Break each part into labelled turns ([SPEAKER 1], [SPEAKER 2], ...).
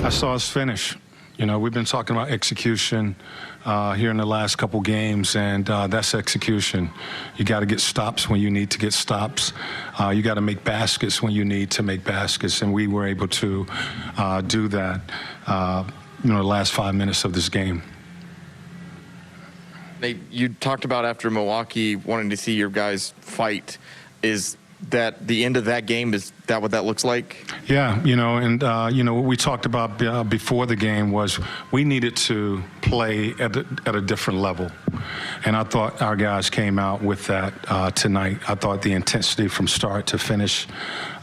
[SPEAKER 1] I saw us finish. You know, we've been talking about execution here in the last couple games, and that's execution. You got to get stops when you need to get stops. You got to make baskets when you need to make baskets, and we were able to do that, you know, the last 5 minutes of this game.
[SPEAKER 2] Nate, you talked about after Milwaukee wanting to see your guys fight. Is that the end of that game? Is that what that looks like?
[SPEAKER 1] Yeah, you know, and you know, what we talked about before the game was we needed to play at a different level. And I thought our guys came out with that tonight. I thought the intensity from start to finish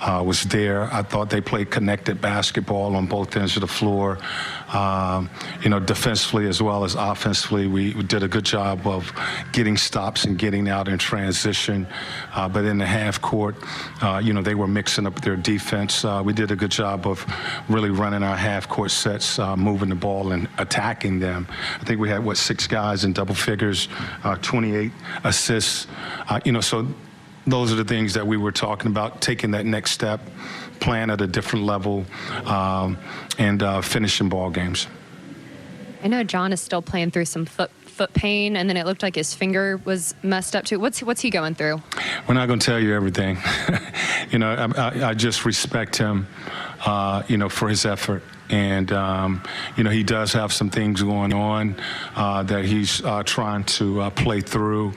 [SPEAKER 1] was there. I thought they played connected basketball on both ends of the floor. You know, defensively as well as offensively, we did a good job of getting stops and getting out in transition. But in the half court, you know, they were mixing up their defense. We did a good job of really running our half court sets, moving the ball and attacking them. I think we had, what, 6 guys in double figures, 28 assists. You know, so those are the things that we were talking about, taking that next step, playing at a different level, and finishing ball games.
[SPEAKER 3] I know John is still playing through some foot pain, and then it looked like his finger was messed up too. What's he going through?
[SPEAKER 1] We're not going to tell you everything. You know, I just respect him, you know, for his effort. And, you know, he does have some things going on that he's trying to play through.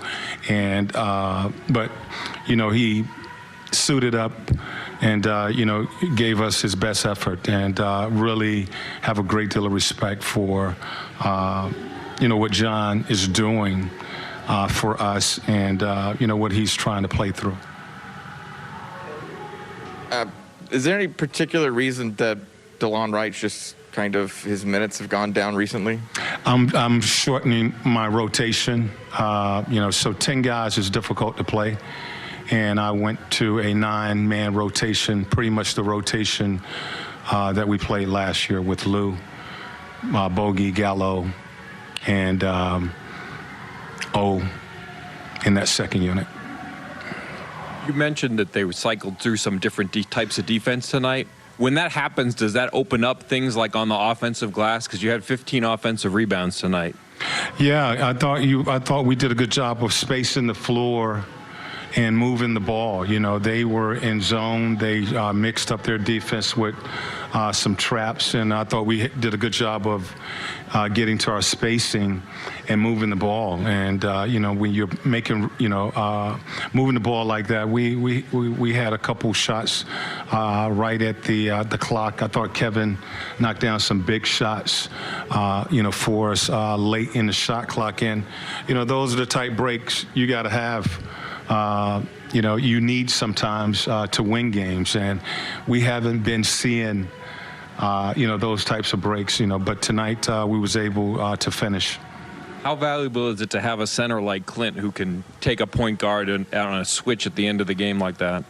[SPEAKER 1] And, but, you know, he suited up and, you know, gave us his best effort, and really have a great deal of respect for, you know, what John is doing for us, and, you know, what he's trying to play through.
[SPEAKER 2] Is there any particular reason that DeLon Wright's just kind of his minutes have gone down recently?
[SPEAKER 1] I'm shortening my rotation. You know, so 10 guys is difficult to play. And I went to a 9-man rotation, pretty much the rotation that we played last year with Lou, Bogey, Gallo, and O in that second unit.
[SPEAKER 4] You mentioned that they cycled through some different types of defense tonight. When that happens, does that open up things like on the offensive glass? Because you had 15 offensive rebounds tonight.
[SPEAKER 1] Yeah, I thought we did a good job of spacing the floor and moving the ball. You know, they were in zone. They mixed up their defense with some traps, and I thought we did a good job of getting to our spacing and moving the ball. And you know, when you're making, you know, moving the ball like that, we had a couple shots right at the clock. I thought Kevin knocked down some big shots, you know, for us late in the shot clock. And you know, those are the type breaks you got to have. You know, you need sometimes to win games, and we haven't been seeing, you know, those types of breaks, you know, but tonight we was able to finish.
[SPEAKER 4] How valuable is it to have a center like Clint who can take a point guard on a switch at the end of the game like that?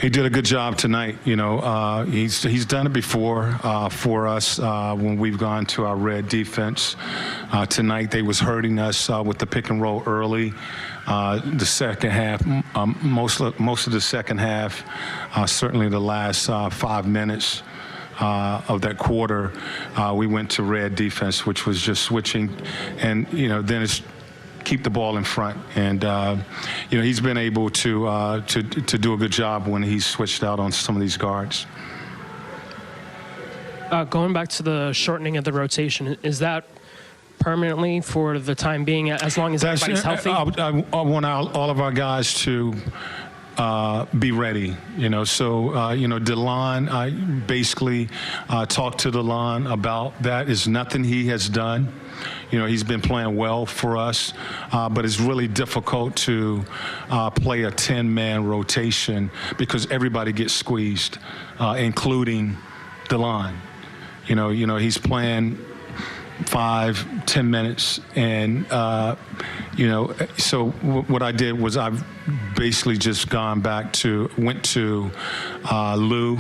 [SPEAKER 1] He did a good job tonight. You know, he's done it before for us when we've gone to our red defense. Tonight they was hurting us with the pick and roll early. The second half, most of the second half, certainly the last 5 minutes of that quarter, we went to red defense, which was just switching, and you know, then it's keep the ball in front. And you know, he's been able to do a good job when he's switched out on some of these guards.
[SPEAKER 5] Going back to the shortening of the rotation, is that permanently for the time being, as long as everybody's healthy?
[SPEAKER 1] I want all of our guys to be ready, you know. So, you know, DeLon, I basically talked to DeLon about that. Is nothing he has done. You know, he's been playing well for us, but it's really difficult to play a 10-man rotation because everybody gets squeezed, including DeLon. You know, he's playing 5-10 minutes, and you know, so what I did was I've basically just went to Lou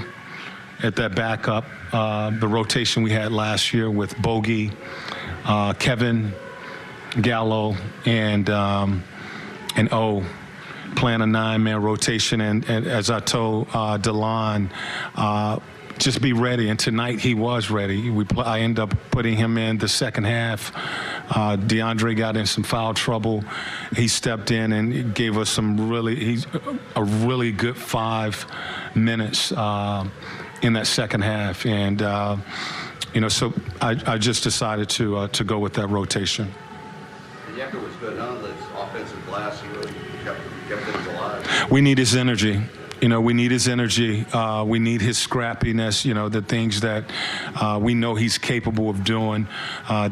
[SPEAKER 1] at that backup, the rotation we had last year with Bogey, Kevin, Gallo, and O, playing a 9-man rotation. And as I told DeLon, just be ready. And tonight he was ready. I ended up putting him in the second half. DeAndre got in some foul trouble. He stepped in and gave us a really good 5 minutes in that second half. And, so I just decided to go with that rotation.
[SPEAKER 6] Yecker was good. None of this offensive glass, he really kept things alive.
[SPEAKER 1] We need his energy. We need his energy. We need his scrappiness, the things that we know he's capable of doing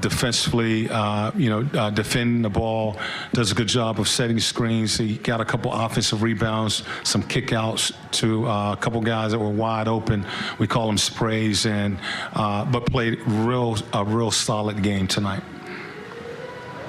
[SPEAKER 1] defensively, defending the ball, does a good job of setting screens. He got a couple offensive rebounds, some kickouts to a couple guys that were wide open. We call them sprays, but played a real solid game tonight.